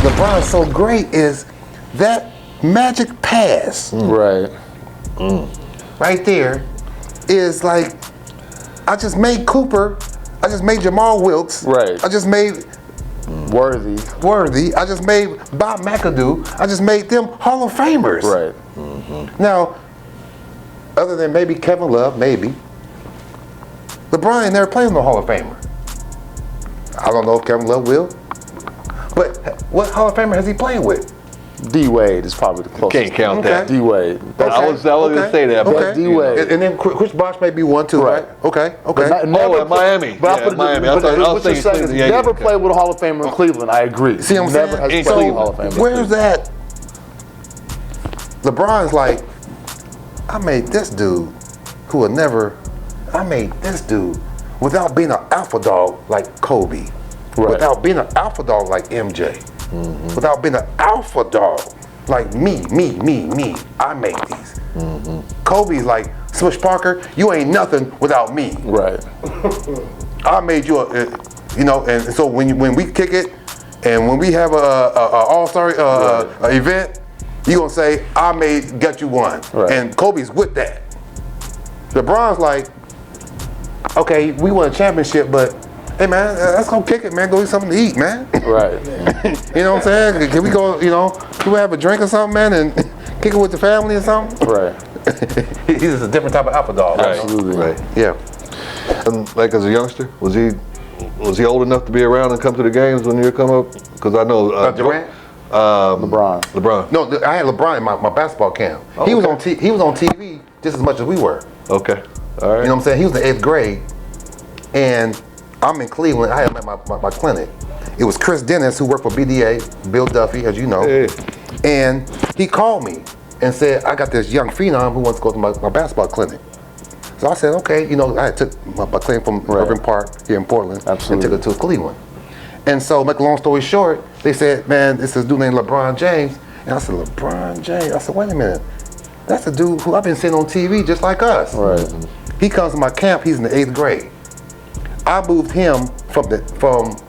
LeBron's so great is that magic pass. Right. Right there is like, I just made Cooper, I just made Jamal Wilkes, Right. I just made Worthy, I just made Bob McAdoo, I just made them Hall of Famers. Right. Now, other than maybe Kevin Love, maybe, LeBron ain't never played in the Hall of Famer. I don't know if Kevin Love will, but what Hall of Famer has he played with? D-Wade is probably the closest. Can't count that. D-Wade. I was going to say that. Okay. D-Wade. And then Chris Bosh may be one too, right? Okay. But at Miami. But Yeah, Miami. But I was what you're thinking saying is he Cleveland. never played with a Hall of Famer in Cleveland. I agree. See what I'm Never saying? has played with a Hall of Famer. Where's that? LeBron's like, I made this dude who would never, I made this dude without being an alpha dog like Kobe, without being an alpha dog like MJ, without being an alpha dog like me. I make these. Kobe's like, Smush Parker, you ain't nothing without me. Right. I made you you know, and so when we kick it, and when we have a all-star event, you gonna say, I got you one. Right. And Kobe's with that. LeBron's like, okay, we won a championship, but hey man, let's go kick it, man. Go eat something to eat, man. Right. You know what I'm saying? Can we go, you know, can we have a drink or something, man, and kick it with the family or something? Right. He's just a different type of alpha dog. Right. Absolutely. Right. Yeah. And like as a youngster, was he old enough to be around and come to the games when you come up? Because I know Durant? LeBron. No, I had LeBron in my basketball camp. Oh, he was okay. he was on TV just as much as we were. Okay. All right. You know what I'm saying? He was in 8th grade, and I'm in Cleveland. I had him at my clinic. It was Chris Dennis, who worked for BDA, Bill Duffy, as you know. Hey. And he called me and said, I got this young phenom who wants to go to my basketball clinic. So I said, okay. You know, I took my clinic from Irving Park here in Portland and took it to Cleveland. And so, make a long story short, they said, man, this is a dude named LeBron James. And I said, LeBron James? I said, wait a minute. That's a dude who I've been seeing on TV just like us. Right. He comes to my camp, he's in the 8th grade. I moved him from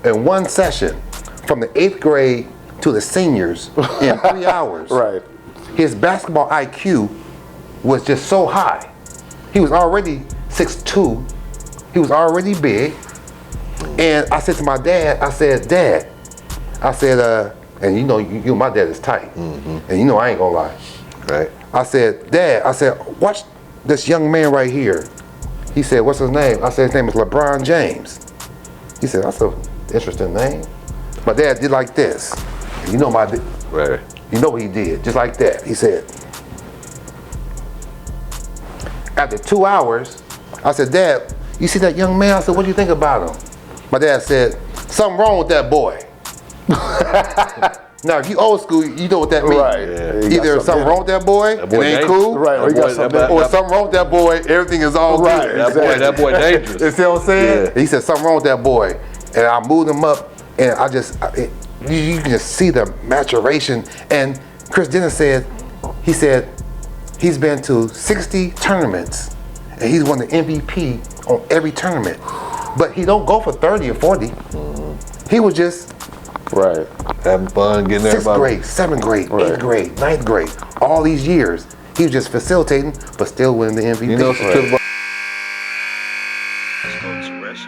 in one session, from the 8th grade to the seniors in 3 hours. Right. His basketball IQ was just so high. He was already 6'2", he was already big. And I said to my dad, I said, Dad, I said, and you know, you my dad is tight. And you know I ain't gonna lie. Right. I said, Dad, I said, watch this young man right here. He said, what's his name? I said, his name is LeBron James. He said, that's an interesting name. My dad did like this. And you know Right. you know what he did, just like that. He said, after 2 hours, I said, Dad, you see that young man? I said, what do you think about him? My dad said, something wrong with that boy. Now, if you old school, you know what that means. Right. Yeah. Either something wrong with that boy, it ain't cool, Right. Or, or something wrong with that boy, everything is all good. That boy dangerous. You see what I'm saying? Yeah. He said something wrong with that boy, and I moved him up, and you can just see the maturation. And Chris Dennis said, he's been to 60 tournaments, and he's won the MVP on every tournament. But he don't go for 30 or 40. He was just having fun, getting everybody. 6th grade, 7th grade, 8th grade, 9th grade, all these years. He was just facilitating, but still winning the MVP. You know, Express